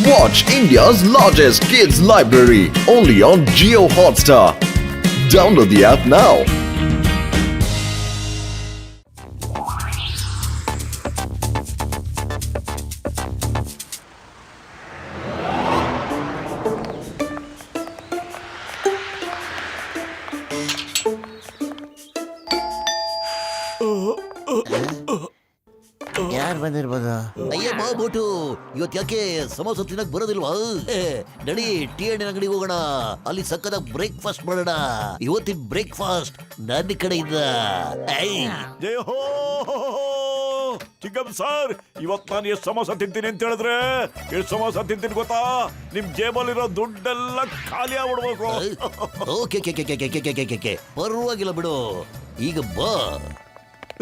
Watch India's largest kids library only on Jio Hotstar. Download the app now. ಯಾರು ಬಂದಿರ್ಬೋದು? ಅಯ್ಯ ಬಾಬುಟು ಇವತ್ತು ಯಾಕೆ ಸಮೋಸ ತಿನ್ನಕ್ ಬರೋದಿಲ್ವಾ? ನಡಿ ಟೀ ಹಣ್ಣಿನ ಅಂಗಡಿಗೆ ಹೋಗೋಣ, ಅಲ್ಲಿ ಸಕ್ಕದ ಬ್ರೇಕ್ಫಾಸ್ಟ್ ಮಾಡೋಣ. ಇವತ್ತಿನ ಬ್ರೇಕ್ಫಾಸ್ಟ್ ನನ್ನ ಕಡೆಯಿಂದ. ಜಯ ಹೋ ಚಿಕ್ಕಪ್ಪ ಸರ್, ಇವತ್ತು ನಾನು ಎಷ್ಟು ಸಮೋಸ ತಿಂತೀನಿ ಅಂತ ಹೇಳಿದ್ರೆ ಎಷ್ಟು ಸಮೋಸ ತಿಂತೀನಿ ಗೊತ್ತಾ? ನಿಮ್ ಜೇಬಲ್ಲಿರೋ ದುಡ್ಡೆಲ್ಲ ಖಾಲಿ ಆಗ್ಬಿಡ್ಬೇಕು. ಓಕೆ ಪರವಾಗಿಲ್ಲ ಬಿಡು, ಈಗ ಬಾ.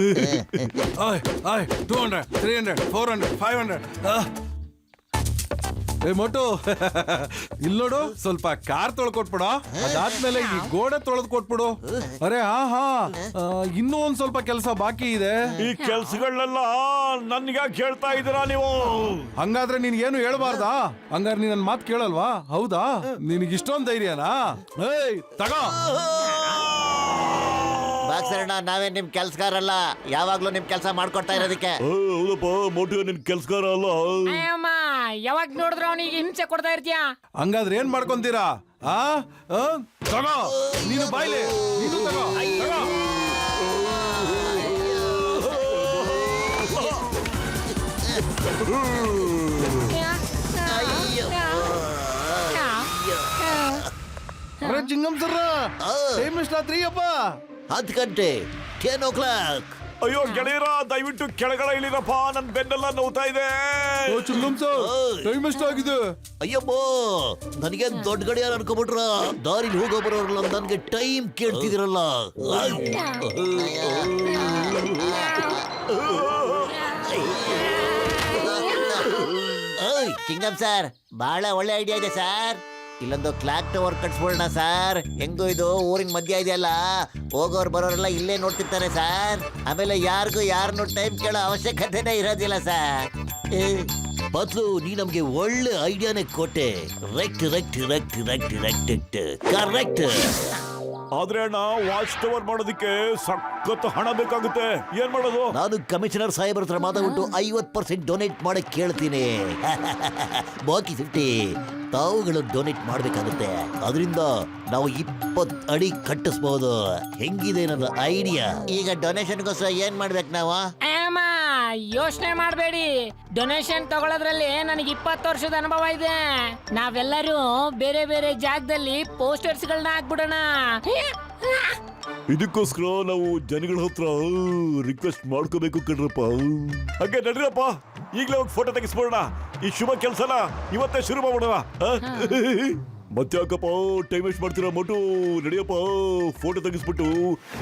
200, 300, 400, 500. ಏ ಮೋಟು, ಇಲ್ಲಿ ನೋಡು, ಸ್ವಲ್ಪ ಕಾರ್ ತೊಳ್ಕೊಟ್ಬಿಡ, ಅದಾದ್ಮೇಲೆ ಈ ಗೋಡೆ ತೊಳೆದ್ ಕೊಟ್ಬಿಡು. ಅರೆ ಹಾ ಇನ್ನೂ ಒಂದ್ ಸ್ವಲ್ಪ ಕೆಲಸ ಬಾಕಿ ಇದೆ. ಈ ಕೆಲ್ಸಗಳನ್ನೆಲ್ಲ ನನ್ಗೆ ಕೇಳ್ತಾ ಇದ್ದೀರಾ ನೀವು? ಹಂಗಾದ್ರೆ ನೀನ್ ಏನು ಹೇಳ್ಬಾರ್ದಾ? ಹಂಗಾದ್ರೆ ನೀನ್ ನನ್ ಮಾತು ಕೇಳಲ್ವಾ? ಹೌದಾ? ನಿನಗೆ ಇಷ್ಟೊಂದ್ ಧೈರ್ಯನಾ? ಏಯ್ ತಗೋ. ಬಾಕ್ಸರಣ್ಣ, ನಾವೇ ನಿಮ್ ಕೆಲ್ಸಗಾರಲ್ಲ, ಯಾವಾಗ್ಲೂ ನಿಮ್ ಕೆಲಸ ಮಾಡ್ಕೊಡ್ತಾ ಇರೋದಕ್ಕೆ. ಹೌದಪ್ಪ, ಮೋಟಿವ್ ನಿನ್ ಕೆಲ್ಸಗಾರ ಅಲ್ಲ. ಯಾವಾಗ ನೋಡಿದ್ರು ಅವನಿಗೆ ಹಿಂಸೆ ಕೊಡ್ತಾ ಇರ್ತೀಯಾ? ಹಂಗಾದ್ರೆ ಏನ್ ಮಾಡ್ಕೊಂತೀರಾ? ತಗೋ, ನೀನು ಬಾಯ್ಲೆ, ನೀನು ತಗೋ. ಅರೆ ಚಿಂಗಂ ಸರ್, ಟೈಮ್ ಎಷ್ಟಾತ್ರಿ ಅಪ್ಪ? 10 ಗಂಟೆ, 10 o'clock. ಅಯ್ಯೋ ಗೆಳೆಯರ, ದಯವಿಟ್ಟು ಕೆಳಗಡೆ ಇಳಿರಪ್ಪ, ನನ್ ಬೆನ್ನೆಲ್ಲ ನೋವ್ತಾ ಇದೆ. ಚಿಂಗಂ ಸರ್, ಟೈಮ್ ಎಷ್ಟಾಗಿದೆ? ಅಯ್ಯಬ್ಬೋ, ನನಗೆ ದೊಡ್ಡ ಗಡಿಯಾರ ಅನ್ಕೋಬಿಟ್ರ? ದಾರಿಲಿ ಹೋಗೋ ಬರೋರಲ್ಲ ನನ್ಗೆ ಟೈಮ್ ಕೇಳ್ತಿದಿರಲ್ಲ. ಚಿಂಗಂ ಸರ್, ಬಹಳ ಒಳ್ಳೆ ಐಡಿಯಾ ಇದೆ ಸರ್. ಇಲ್ಲೊಂದು ಕ್ಲಾಕ್ ಟವರ್ ಕಟ್ಸ್ಬಿಡೋಣ ಸರ್. ಹೆಂಗು ಇದು ಊರಿನ ಮಧ್ಯ ಇದೆಯಲ್ಲ, ಹೋಗೋರು ಬರೋರೆಲ್ಲ ಇಲ್ಲೇ ನೋಡ್ತಿರ್ತಾರೆ ಸರ್. ಆಮೇಲೆ ಯಾರಿಗೂ ಯಾರನ್ನು ಟೈಮ್ ಕೇಳೋ ಅವಶ್ಯಕತೆನೇ ಇರೋದಿಲ್ಲ ಸರ್. ಬದ್ಲು ನೀ ನಮ್ಗೆ ಒಳ್ಳೆ ಐಡಿಯಾನೇ ಕೊಟ್ಟೆ. ಕರೆಕ್ಟ್. ಆದ್ರೆ ಅಣ್ಣ, ವಾಚ್ ಟವರ್ ಮಾಡೋದಕ್ಕೆ ಸಖತ್ ಹಣ ಬೇಕಾಗುತ್ತೆ. ಏನ್ ಮಾಡೋದು? ನಾನು ಕಮಿಷನರ್ ಸಾಹೇಬ್ರ ಹತ್ರ ಮಾತಾಡ್ಬಿಟ್ಟು 50% ಡೊನೇಟ್ ಮಾಡಕ್ ಕೇಳ್ತೀನಿ. ಬಾಕಿ 50 ತಾವುಗಳು ಡೊನೇಟ್ ಮಾಡ್ಬೇಕಾಗುತ್ತೆ. ಅದರಿಂದ ನಾವು 20 ಅಡಿ ಕಟ್ಟಿಸ್ಬಹುದು. ಹೆಂಗಿದೆ ನನ್ನ ಐಡಿಯಾ? ಈಗ ಡೊನೇಷನ್ಗೋಸ್ಕರ ಏನ್ ಮಾಡ್ಬೇಕು ನಾವು? ಯೋಚನೆ ಮಾಡಬೇಡಿ, ಡೊನೇಷನ್ ತಗೊಳ್ಳೋದ್ರಲ್ಲಿ ನನಗೆ 20 ವರ್ಷದ ಅನುಭವ ಇದೆ. ನಾವೆಲ್ಲರೂ ಬೇರೆ ಬೇರೆ ಜಾಗದಲ್ಲಿ ಪೋಸ್ಟರ್ಸ್ಗಳನ್ನ ಹಾಕ್ಬಿಡೋಣ. ಇದಕ್ಕೋಸ್ಕರ ನಾವು ಜನಗಳ ಹತ್ರ ರಿಕ್ವೆಸ್ಟ್ ಮಾಡ್ಕೋಬೇಕು ಕಣ್ರಪ್ಪ. ಹಾಗೆ ನಡ್ರಪ್ಪ, ಈಗಲೇ ಒಂದು ಫೋಟೋ ತೆಗಿಸ್ಬೋಣ. ಈ ಶುಭ ಕೆಲ್ಸನ ಇವತ್ತೇ ಶುರು ಮಾಡೋಣ. ಮತ್ತ್ಯಾಕಪ್ಪ ಟೈಮ್ ವೇಸ್ಟ್ ಮಾಡ್ತೀರಾ? ಮೋಟು ನಡಿಯಪ್ಪ, ಫೋಟೋ ತೆಗಿಸ್ಬಿಟ್ಟು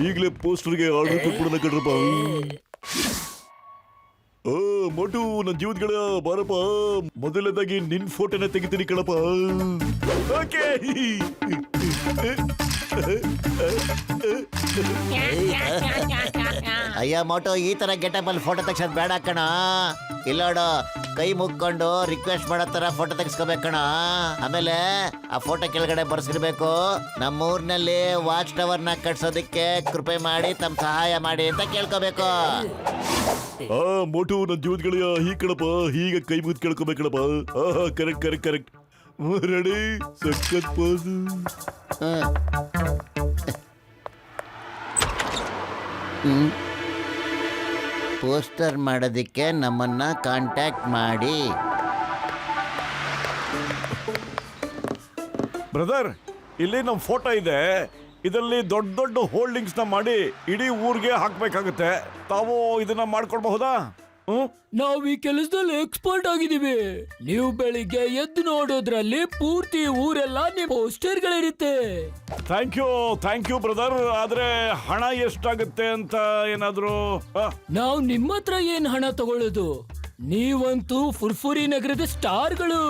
ಈಗಲೇ ಪೋಸ್ಟರ್ಗೆ ಆರ್ಡರ್ ಕೊಟ್ಬಿಡೋಣ ಕಣ್ರಪ್ಪ. ಮೋಟು, ನನ್ನ ಜೀವದ ಬಾರಪ್ಪ, ಮೊದಲನೇದಾಗಿ ನಿನ್ ಫೋಟೋನ ತೆಗಿತೀನಿ ಕಣಪ್ಪ. ಓಕೆ. ಅಯ್ಯ ಮೋಟು, ಈ ತರ ಗೆಟಪ್ ಅಲ್ಲಿ ಫೋಟೋ ತೆಗ್ಸೋದ್ ಬೇಡ ಕಣ. ಇಲ್ಲೋಡು, ಕೈ ಮುಕ್ಕೊಂಡು ರಿಕ್ವೆಸ್ಟ್ ಮಾಡೋ ತರ ಫೋಟೋ ತೆಗಿಸ್ಕೋಬೇಕು ಕಣ. ಆಮೇಲೆ ಆ ಫೋಟೋ ಕೆಳಗಡೆ ಬರ್ಸಿರ್ಬೇಕು, ನಮ್ಮೂರ್ನಲ್ಲಿ ವಾಚ್ ಟವರ್ ನ ಕಟ್ಸೋದಕ್ಕೆ ಕೃಪೆ ಮಾಡಿ ತಮ್ಮ ಸಹಾಯ ಮಾಡಿ ಅಂತ ಕೇಳ್ಕೋಬೇಕು. ಮೋಟು, ನನ್ನ ಜೀವದ ಗೆಳೆಯ, ಈ ಕಣಪ್ಪ, ಹೀಗೆ ಕೈ ಮುಗಿದು ಕೇಳ್ಕೋಬೇಕಣಪ್ಪ. ಕರೆಕ್ಟ್. ರೆಡಿ, ಸಖತ್ ಪೋಸು. ಪೋಸ್ಟರ್ ಮಾಡೋದಕ್ಕೆ ನಮ್ಮನ್ನ ಕಾಂಟ್ಯಾಕ್ಟ್ ಮಾಡಿ. ಬ್ರದರ್, ಇಲ್ಲಿ ನಮ್ಮ ಫೋಟೋ ಇದೆ. ಇದರಲ್ಲಿ ದೊಡ್ಡ ದೊಡ್ಡ ಹೋಲ್ಡಿಂಗ್ಸ್ ನ ಮಾಡಿ ಇಡೀ ಊರಿಗೆ ಹಾಕ್ಬೇಕಾಗುತ್ತೆ. ತಾವು ಇದನ್ನ ಮಾಡ್ಕೊಡ್ಬಹುದಾ? ನಾವ್ ಈ ಕೆಲಸದಲ್ಲಿ ಎಕ್ಸ್ಪರ್ಟ್ ಆಗಿದೀವಿ. ನೀವು ಬೆಳಿಗ್ಗೆ ಎದ್ದು ನೋಡೋದ್ರಲ್ಲಿ ಪೂರ್ತಿ ಊರೆಲ್ಲ ನಿಮ್ ಪೋಸ್ಟರ್ಗಳಿರುತ್ತೆ. Thank you brother. ಆದ್ರೆ ಹಣ ಎಷ್ಟಾಗುತ್ತೆ ಅಂತ ಏನಾದ್ರು? ನಾವ್ ನಿಮ್ಮ ಹತ್ರ ಏನ್ ಹಣ ತಗೊಳ್ಳೋದು? ನೀವಂತೂ ಫುರ್ಫುರಿ ನಗರದ ಸ್ಟಾರ್ಗಳು.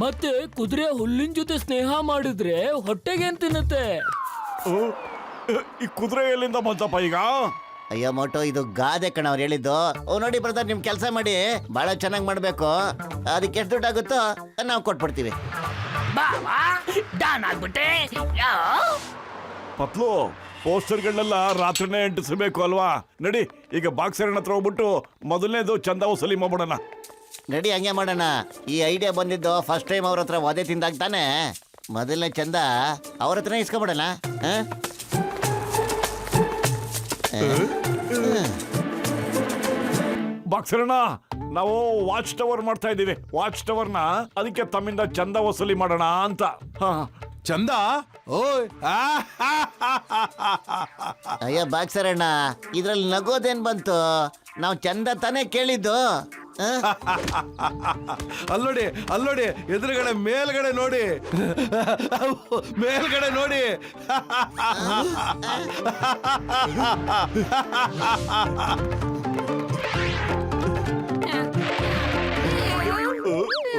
ಮತ್ತೆ ಕುದುರೆ ಹುಲ್ಲಿನ ಜೊತೆ ಸ್ನೇಹ ಮಾಡಿದ್ರೆ ಹೊಟ್ಟೆಗೇನ್ ತಿನ್ನುತ್ತೆ? ಈ ಕುದುರೆ ಎಲ್ಲಿಂದ ಬಂತಪ್ಪ ಈಗ? ಅಯ್ಯೋ ಮೋಟು ಇದು ಗಾದೆ ಕಣ ಅವ್ರು ಹೇಳಿದ್ದು. ನೋಡಿ ಬ್ರದರ್, ನಿಮ್ ಕೆಲಸ ಮಾಡಿ ಬಹಳ ಚೆನ್ನಾಗಿ ಮಾಡ್ಬೇಕು. ಅದಕ್ಕೆ ಎಷ್ಟು ದುಡ್ಡು ಆಗುತ್ತೋ ನಾವು ಕೊಟ್ಬಿಡ್ತೀವಿ. ಬಾವಾ ಡಾನ್ ಆಗ್ಬಿಟ್ಟೆ. ಪತ್ಲು ಪೋಸ್ಟರ್ಗಳನ್ನೆಲ್ಲ ರಾತ್ರಿನೇ ಅಂಟಿಸಬೇಕು ಅಲ್ವಾ? ನಡಿ ಈಗ ಬಾಕ್ಸರ್ ಹತ್ರ ಹೋಗ್ಬಿಟ್ಟು ಮೊದಲನೇದು ಚಂದ ವಸೂಲಿ ಮಾಡ್ಬಿಡೋಣ. ನಡಿ, ಹಂಗೆ ಮಾಡೋಣ. ಈ ಐಡಿಯಾ ಬಂದಿದ್ದು ಫಸ್ಟ್ ಟೈಮ್ ಅವ್ರ ಹತ್ರ ಒದೆ ತಿಂದಾಗ ತಾನೆ. ಮೊದಲನೇ ಚಂದ ಅವ್ರ ಹತ್ರನೇ ಇಸ್ಕೊಬಿಡೋಣ. ಬಾಕ್ಸರಣ್ಣ, ನಾವು ವಾಚ್ ಟವರ್ ಮಾಡ್ತಾ ಇದ್ದೀವಿ. ವಾಚ್ ಟವರ್ನ ಅದಕ್ಕೆ ತಮ್ಮಿಂದ ಚಂದ ವಸೂಲಿ ಮಾಡೋಣ ಅಂತ. ಹಾ, ಚಂದ ಓಯ್ ಅಯ್ಯೋ ಬಾಕ್ಸರಣ್ಣ, ಇದ್ರಲ್ಲಿ ನಗೋದೇನ್ ಬಂತು? ನಾವು ಚಂದ ತಾನೇ ಕೇಳಿದ್ದು. ಅಲ್ಲೋಡಿ ಎದುರುಗಡೆ ಮೇಲ್ಗಡೆ ನೋಡಿ, ಮೇಲ್ಗಡೆ ನೋಡಿ.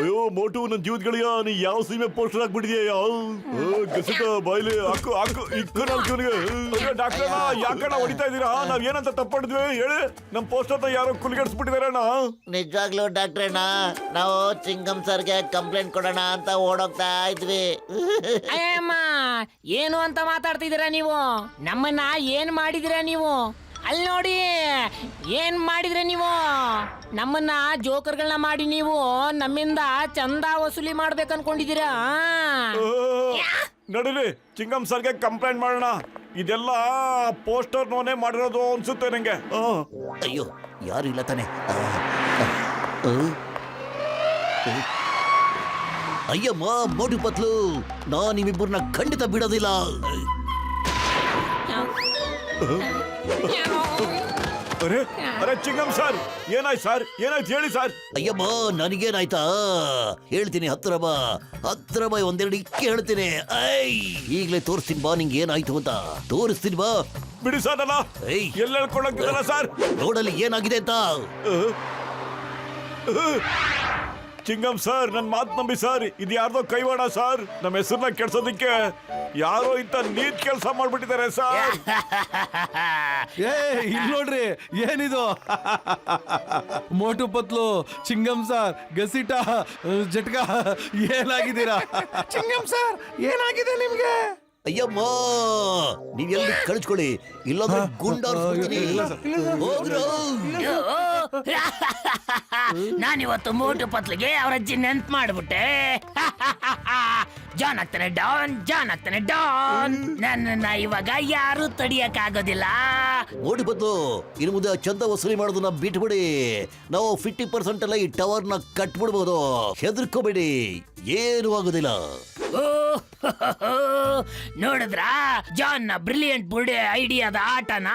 ಅಯ್ಯೋ ಮೋಟು, ನನ್ನ ಜೀವದ್ಗಳಿಯ ನೀ ಯಾವ ಸೀಮೆ ಪೋಸ್ಟರ್ ಹಾಕ್ಬಿಟ್ಟಿದ್ಯಾ? ಗಸಟ ಬಾಯ್ಲಿ ಹಾಕು ಡಾಕ್ಟರ್ ಯಾಕಣ್ಣ ಹೊಡಿತಾ ಇದೀರಾ? ನಾವ್ ಏನಂತ ತಪ್ಪಿದ್ವಿ ಹೇಳಿ? ನಮ್ ಪೋಸ್ಟರ್ ಯಾರೋ ಕುಲಿಗಡಿಸ್ಬಿಟ್ಟಿದಾರಣ್ಣ. ನಿಜವಾಗ್ಲೂ ಡಾಕ್ಟ್ರಣ್ಣ, ನಾವು ಚಿಂಗಮ್ ಸರ್ಗೆ ಕಂಪ್ಲೇಂಟ್ ಕೊಡೋಣ ಅಂತ ಓಡೋಗ್ತಾ ಇದ್ವಿ. ಅಯ್ಯಮ್ಮ, ಏನು ಅಂತ ಮಾತಾಡ್ತಿದ್ದೀರಾ ನೀವು? ನಮ್ಮನ್ನ ಏನ್ ಮಾಡಿದಿರಾ ನೀವು? ಅಲ್ಲಿ ನೋಡಿ, ಏನ್ ಮಾಡಿದ್ರೆ ನೀವು? ನಮ್ಮನ್ನ ಜೋಕರ್ಗಳನ್ನ ಮಾಡಿ ನೀವು ನಮ್ಮಿಂದ ಚಂದ ವಸೂಲಿ ಮಾಡ್ಬೇಕು ಅನ್ಕೊಂಡಿದ್ದೀರಾ? ನಡೀಲಿ, ಚಿಂಗಮ್ ಸರ್ಗೆ ಕಂಪ್ಲೇಂಟ್ ಮಾಡೋಣ. ಇದೆಲ್ಲ ಪೋಸ್ಟರ್ ನೋನೇ ಮಾಡಿರೋದು ಅನ್ಸುತ್ತೆ ನಂಗೆ. ಅಯ್ಯೋ, ಯಾರು ಇಲ್ಲ ತಾನೆ. ಅಯ್ಯಮ್ಮ ಮೋಟು ಪತ್ಲು, ನಾನು ನಿಮ್ಮಿಬ್ಬರನ್ನ ಖಂಡಿತ ಬಿಡೋದಿಲ್ಲ. ಅರೆ ಚಿಂಗಮ್ ಸರ್, ಏನಾಯ್ತು ಸರ್? ಏನಾಯ್ತು ಹೇಳಿ ಸರ್. ಅಯ್ಯಮ್ಮ, ನನಗೇನಾಯ್ತಾ ಹೇಳ್ತೀನಿ. ಹತ್ರ ಬಾ ಒಂದೆರಡು ಇಕ್ಕೆ ಹೇಳ್ತೀನಿ. ಈಗಲೇ ತೋರಿಸ್ತೀನಿ ಬಾ ನಿಂಗೆ ಏನಾಯ್ತು ಅಂತ. ತೋರಿಸ್ತೀನಿ ಬಾ. ಬಿಡಿ ಸರ್, ಅಲ್ಲ ಏಯ್, ಎಲ್ಲ ಹೇಳ್ಕೊಳಕ್ಕಿಲ್ಲ ಸರ್. ನೋಡಲ್ಲಿ ಏನಾಗಿದೆ ಅಂತ. ಚಿಂಗಮ್ ಸರ್, ನನ್ ಮಾತು ನಂಬಿ ಸರ್. ಇದು ಯಾರ್ದೋ ಕೈವಾಡ ಸರ್. ನಮ್ಮ ಹೆಸರನ್ನ ಕೆಡ್ಸೋದಿಕ್ಕೆ ಯಾರೋ ಇಂತ ನೀಟ್ ಕೆಲಸ ಮಾಡ್ಬಿಟ್ಟಿದ್ದಾರೆ ಸರ್. ಇಲ್ಲಿ ನೋಡ್ರಿ, ಏನಿದು? ಮೋಟು ಪತ್ಲು, ಚಿಂಗಮ್ ಸಾರ್, ಗಸಿಟ, ಜಟ್ಕ, ಏನಾಗಿದ್ದೀರಾ? ಚಿಂಗಮ್ ಸಾರ್, ಏನಾಗಿದೆ ನಿಮ್ಗೆ? ಅಯ್ಯಮ್ಮ, ನೀವ್ ಎಲ್ಲಿ ಕಳಿಸ್ಕೊಳ್ಳಿ, ಇಲ್ಲಾಂದ್ರೆ ಗುಂಡಾರ್ಸ್ಬಿಡ್ತೀನಿ. ಹೋಗ್ರು. ನಾನಿವತ್ತು ಮೋಟು ಪತ್ಲಿಗೆ ಅವ್ರ ಅಜ್ಜಿ ನೆನ್ಪ್ ಮಾಡ್ಬಿಟ್ಟೆ. ಜಾನ್ ಆಗ್ತಾನೆ ಡಾನ್. ನನ್ನನ್ನ ಇವಾಗ ಯಾರು ತಡಿಯಕ್ಕಾಗೋದಿಲ್ಲ. ನೋಡಿ ಬದ್ದು, ಇನ್ನು ಮುಂದೆ ಚಂದ ವಸೂಲಿ ಮಾಡೋದನ್ನ ಬಿಟ್ಬಿಡಿ. ನಾವು 50% ಎಲ್ಲ ಈ ಟವರ್ನ ಕಟ್ಬಿಡ್ಬೋದು. ಹೆದರ್ಕೋಬೇಡಿ, ಏನು ಆಗೋದಿಲ್ಲ. ನೋಡಿದ್ರಾ ಜಾನ್ ನ ಬ್ರಿಲಿಯಂಟ್ ಬುರ್ಡೆ ಐಡಿಯಾದ ಆಟನ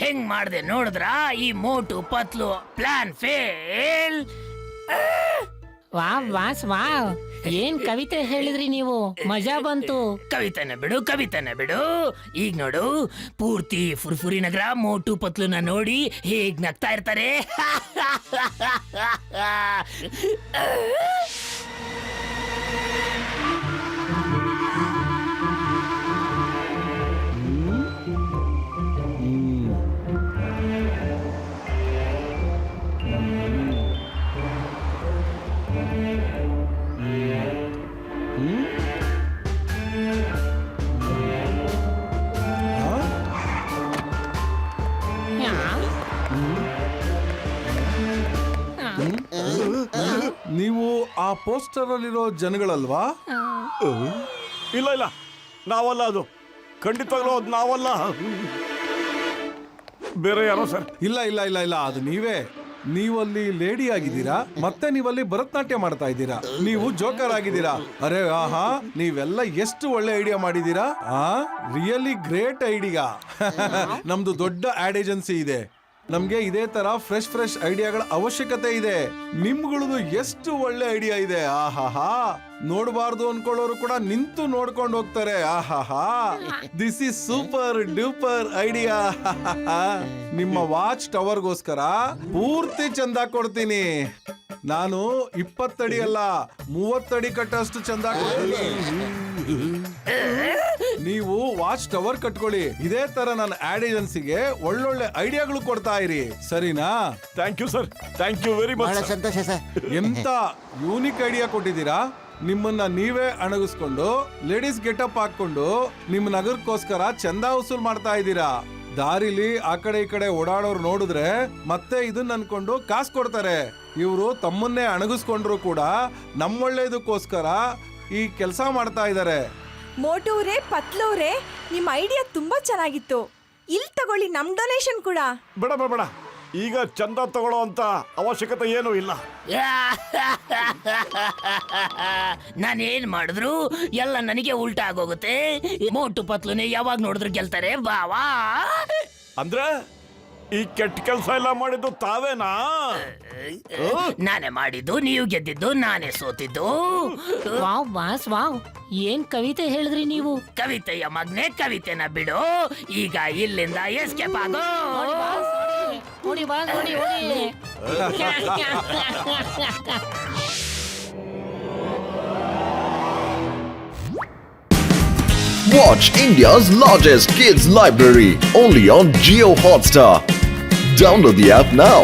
ಹೆಂಗ್ ಮಾಡ್ದೆ? ನೋಡಿದ್ರಾ ಈ ಮೋಟು ಪತ್ಲು ಪ್ಲಾನ್ ಫೇಲ್. ವಾವ್, ಏನ್ ಕವಿತೆ ಹೇಳಿದ್ರಿ ನೀವು? ಮಜಾ ಬಂತು. ಕವಿತೆನೆ ಬಿಡು. ಈಗ ನೋಡು, ಪೂರ್ತಿ ಫುರ್ಫುರಿ ನಗರ ಮೋಟು ಪತ್ಲುನ ನೋಡಿ ಹೇಗ್ ನಗ್ತಾ ಇರ್ತಾರೆ. ನೀವು ಆ ಪೋಸ್ಟರ್ ಅಲ್ಲಿರೋ ಜನಗಳಲ್ವಾ? ಇಲ್ಲ, ನಾವಲ್ಲ. ಅದು ಖಂಡಿತವಾಗ್ಲೂ ಅದು ನಾವಲ್ಲ. ಬೇರೆ ಯಾರೋ ಸರ್. ಇಲ್ಲ, ಅದು ನೀವೇ. ನೀವಲ್ಲಿ ಲೇಡಿ ಆಗಿದ್ದೀರಾ, ಮತ್ತೆ ನೀವಲ್ಲಿ ಭರತನಾಟ್ಯ ಮಾಡ್ತಾ ಇದ್ದೀರಾ. ನೀವು ಜೋಕರ್ ಆಗಿದ್ದೀರಾ. ಅರೆ ಆಹಾ, ನೀವೆಲ್ಲ ಎಷ್ಟು ಒಳ್ಳೆ ಐಡಿಯಾ ಮಾಡಿದೀರಾ. Really great idea. ನಮ್ದು ದೊಡ್ಡ ಆಡ್ ಏಜೆನ್ಸಿ ಇದೆ. ನಮ್ಗೆ ಇದೇ ತರ ಫ್ರೆಶ್ ಐಡಿಯಾಗಳ ಅವಶ್ಯಕತೆ ಇದೆ. ನಿಮ್ಗಳದು ಎಷ್ಟು ಒಳ್ಳೆ ಐಡಿಯಾ ಇದೆ. ಆಹಾಹಾ, ನೋಡಬಾರ್ದು ಅನ್ಕೊಳ್ಳೋರು ಕೂಡ ನಿಂತು ನೋಡ್ಕೊಂಡು ಹೋಗ್ತಾರೆ. ಆಹಾಹಾ, this is super duper idea. ನಿಮ್ಮ ವಾಚ್ ಟವರ್ಗೋಸ್ಕರ ಪೂರ್ತಿ ಚಂದ ಕೊಡ್ತೀನಿ. ನಾನು 20 ಅಡಿ ಅಲ್ಲ 30 ಅಡಿ ಕಟ್ಟಷ್ಟು ಚಂದ ಕೊಡ್ತೀನಿ. ನೀವು ವಾಚ್ ಟವರ್ ಕಟ್ಕೊಳ್ಳಿ. ಇದೇ ತರ ನನ್ನ ಆಡ್ ಏಜೆನ್ಸಿಗೆ ಒಳ್ಳೊಳ್ಳೆ ಐಡಿಯಾಗಳು ಕೊಡ್ತಾ ಇರಿ, ಸರಿನಾ? Thank you sir, thank you very ಬಹಳ ಮಚ್. ಸಂತೋಷ ಸರ್. ಎಂತ ಯೂನಿಕ್ ಐಡಿಯಾ ಕೊಟ್ಟಿದ್ದೀರಾ. ನಿಮ್ಮನ್ನ ನೀವೇ ಅಣಗಿಸ್ಕೊಂಡು ಲೇಡೀಸ್ ಗೆಟಪ್ ಹಾಕೊಂಡು ನಿಮ್ಮ ನಗರಕ್ಕೋಸ್ಕರ ಚಂದ ವಸೂಲ್ ಮಾಡ್ತಾ ಇದ್ದೀರಾ. ದಾರಿಲಿ ಆ ಕಡೆ ಈ ಕಡೆ ಓಡಾಡೋರು ನೋಡಿದ್ರೆ ಮತ್ತೆ ಇದನ್ನ ಅನ್ಕೊಂಡು ಕಾಸು ಕೊಡ್ತಾರೆ. ಇವರು ತಮ್ಮನ್ನೇ ಅಣಗಿಸ್ಕೊಂಡ್ರು ಕೂಡ ನಮ್ಮೊಳ್ಳೇದಕ್ಕೋಸ್ಕರ ಈ ಕೆಲಸ ಮಾಡ್ತಾ ಇದ್ದಾರೆ. ಮೋಟೂರೇ ಪತ್ಲೂರೇ, ನಿಮ್ಮ ಐಡಿಯಾ ತುಂಬಾ ಚೆನ್ನಾಗಿತ್ತು. ಇಲ್ಲಿ ತಗೊಳ್ಳಿ, ನಮ್ ಡೊನೇಷನ್ ಕೂಡ. ಬೇಡ ಬೇಡ ಬೇಡ, ಈಗ ಚಂದ ತಗೊಳ್ಳೋ ಅಂತ ಅವಶ್ಯಕತೆ ಏನೂ ಇಲ್ಲ. ನಾನೇನ್ ಮಾಡಿದ್ರು ಎಲ್ಲ ನನಗೆ ಉಲ್ಟಾ ಆಗೋಗುತ್ತೆ. ಮೋಟು ಪತ್ಲುನೆ ಯಾವಾಗ ನೋಡಿದ್ರು ಗೆಲ್ತಾರೆ ಬಾವಾ. ಅಂದ್ರೆ ಈ ಕೆಟ್ಟ ಕೆಲಸ ಎಲ್ಲ ಮಾಡಿದ್ದು ತಾವೇನಾ? ನಾನೇ ಮಾಡಿದ್ದು, ನೀವು ಗೆದ್ದಿದ್ದು, ನಾನೇ ಸೋತಿದ್ದು. ವಾವ್ ಬಾಸ್ ವಾವ್, ಏನ್ ಕವಿತೆ ಹೇಳಿದ್ರಿ ನೀವು. ಕವಿತೆಯ ಮಗ್ನೆ, ಕವಿತೆನ ಬಿಡು. ಈಗ ಇಲ್ಲಿಂದ ಎಸ್ಕೇಪ್ ಆಗೋ. ನೋಡಿ ಬಾಸ್, ನೋಡಿ ನೋಡಿ. Watch India's largest kids library only on Geo Hotstar. Download the app now.